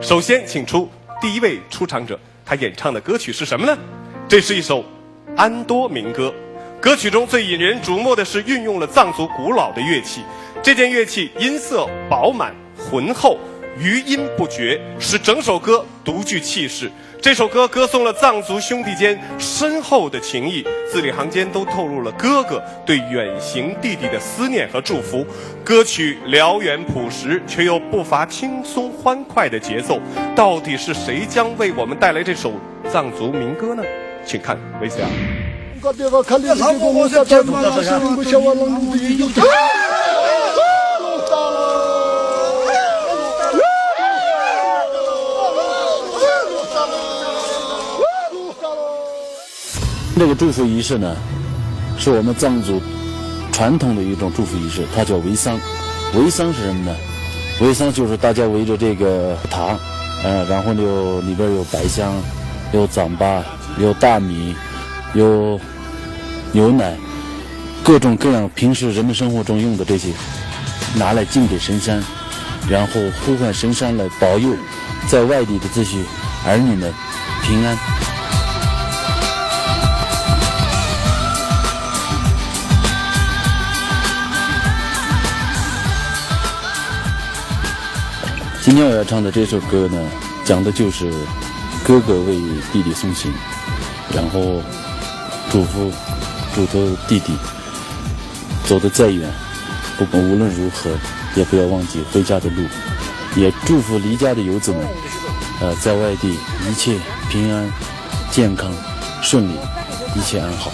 首先，请出第一位出场者，他演唱的歌曲是什么呢？这是一首安多民歌。歌曲中最引人瞩目的是运用了藏族古老的乐器，这件乐器音色饱满浑厚，余音不绝，使整首歌独具气势。这首歌歌颂了藏族兄弟间深厚的情谊，字里行间都透露了哥哥对远行弟弟的思念和祝福。歌曲辽远朴实，却又不乏轻松欢快的节奏。到底是谁将为我们带来这首藏族民歌呢？请看 VCR。这个祝福仪式呢，是我们藏族传统的一种祝福仪式，它叫围桑。围桑是什么呢？围桑就是大家围着这个塔，然后里边有百香，有糌粑，有大米，有牛奶，各种各样平时人们生活中用的这些，拿来敬给神山，然后呼唤神山来保佑在外地的这些儿女们平安。今天我要唱的这首歌呢，讲的就是哥哥为弟弟送行，然后嘱托弟弟走得再远，无论如何也不要忘记回家的路，也祝福离家的游子们，在外地一切平安、健康、顺利，一切安好。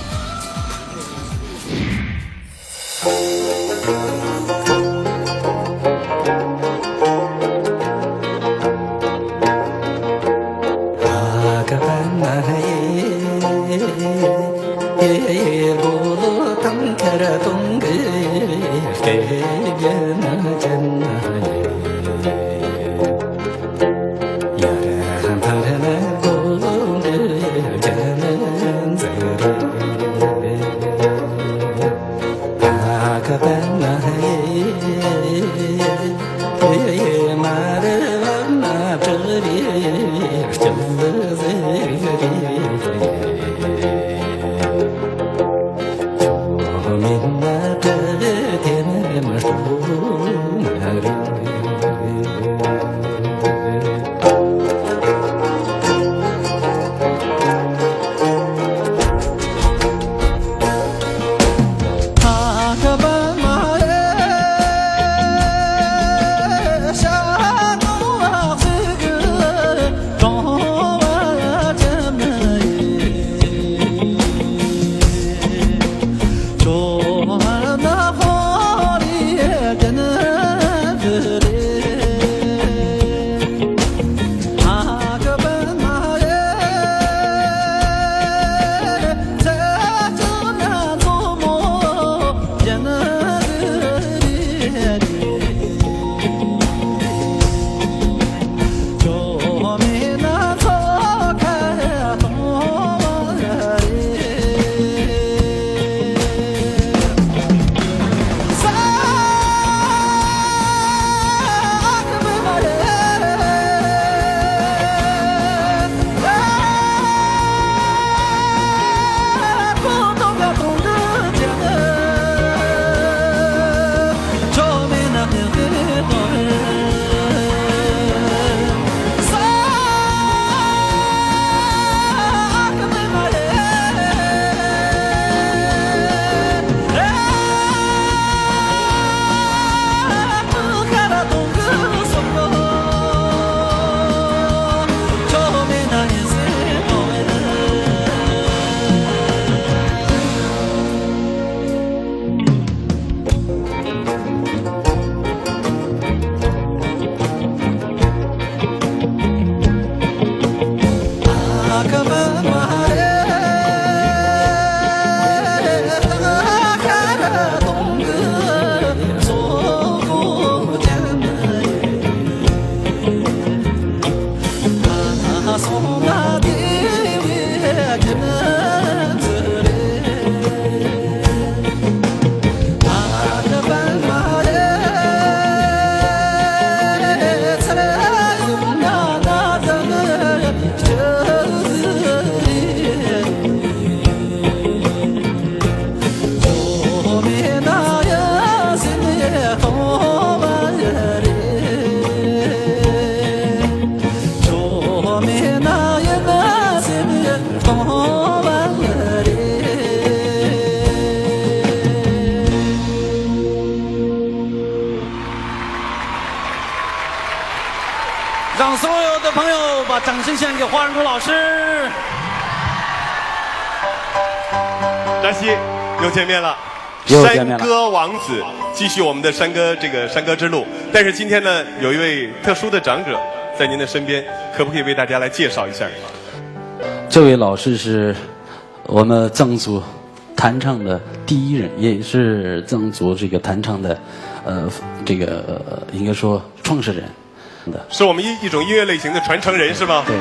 让所有的朋友把掌声献给华人朱老师。扎西，又见面了。又见面了山歌王子，继续我们的山歌山歌之路。但是今天呢，有一位特殊的长者在您的身边，可不可以为大家来介绍一下？这位老师是我们藏族弹唱的第一人，也是藏族这个弹唱的应该说创始人的，是我们一种音乐类型的传承人，是吗？对。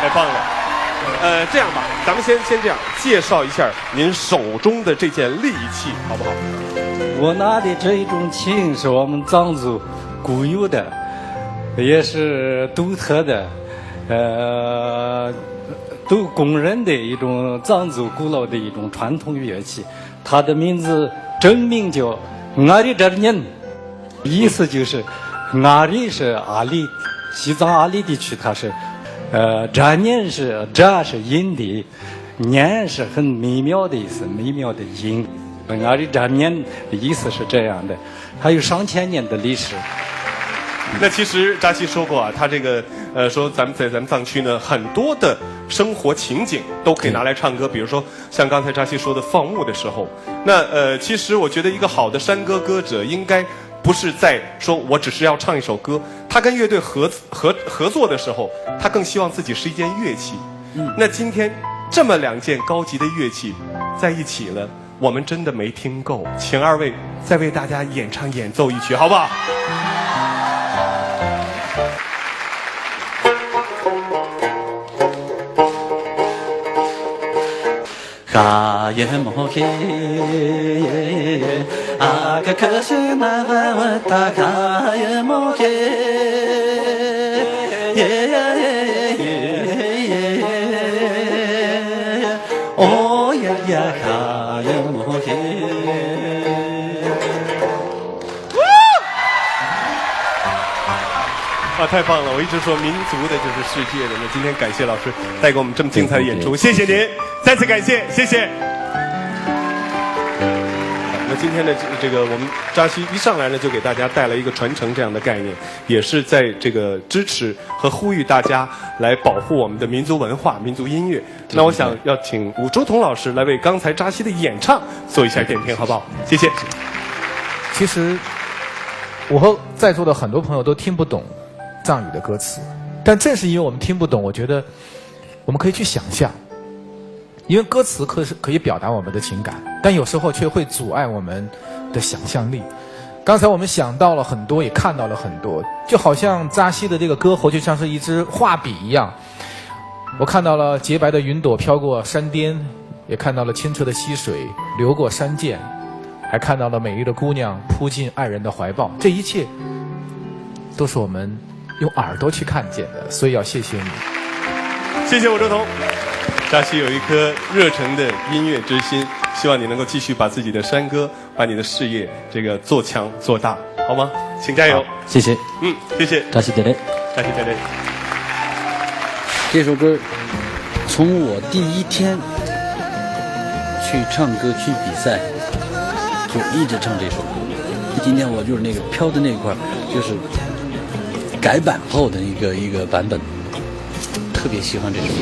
太棒了。这样吧，咱们先这样介绍一下您手中的这件利器，好不好？我拿的这种琴是我们藏族固有的，也是独特的，都公认的一种藏族古老的一种传统乐器。它的名字真名叫阿里扎念，意思就是阿里是阿里，西藏阿里地区它是。扎念是扎是音的，念是很美妙的意思，美妙的音。阿里扎念的意思是这样的，还有上千年的历史。那其实扎西说过啊，他这个说咱们藏区呢，很多的生活情景都可以拿来唱歌，比如说像刚才扎西说的放牧的时候。那其实我觉得一个好的山歌歌者应该不是在说我只是要唱一首歌，他跟乐队合作的时候，他更希望自己是一件乐器。那今天这么2件高级的乐器在一起了，我们真的没听够，请2位再为大家演奏一曲，好不好？嘎耶摩嘿，阿嘎克西那瓦瓦达嘎耶摩嘿，耶哦呀呀嘎耶摩嘿。啊，太棒了！我一直说民族的就是世界的。那今天感谢老师带给我们这么精彩的演出，谢谢您，再次感谢，谢谢。那今天的这个我们扎西一上来呢，就给大家带来一个传承这样的概念，也是在这个支持和呼吁大家来保护我们的民族文化、民族音乐。那我想要请武周彤老师来为刚才扎西的演唱做一下点评，好不好？谢谢。其实我和在座的很多朋友都听不懂藏语的歌词，但正是因为我们听不懂，我觉得我们可以去想象，因为歌词可以表达我们的情感，但有时候却会阻碍我们的想象力。刚才我们想到了很多，也看到了很多，就好像扎西的这个歌喉就像是一支画笔一样，我看到了洁白的云朵飘过山巅，也看到了清澈的溪水流过山涧，还看到了美丽的姑娘扑进爱人的怀抱，这一切都是我们用耳朵去看见的，所以要谢谢你。谢谢武周彤。扎西有一颗热诚的音乐之心，希望你能够继续把自己的山歌，把你的事业这个做强做大，好吗？请加油！谢谢。谢谢。扎西德勒，扎西德勒。这首歌从我第一天去唱歌去比赛，就一直唱这首歌。今天我就是那个飘的那块，就是改版后的一个版本，特别喜欢这首歌。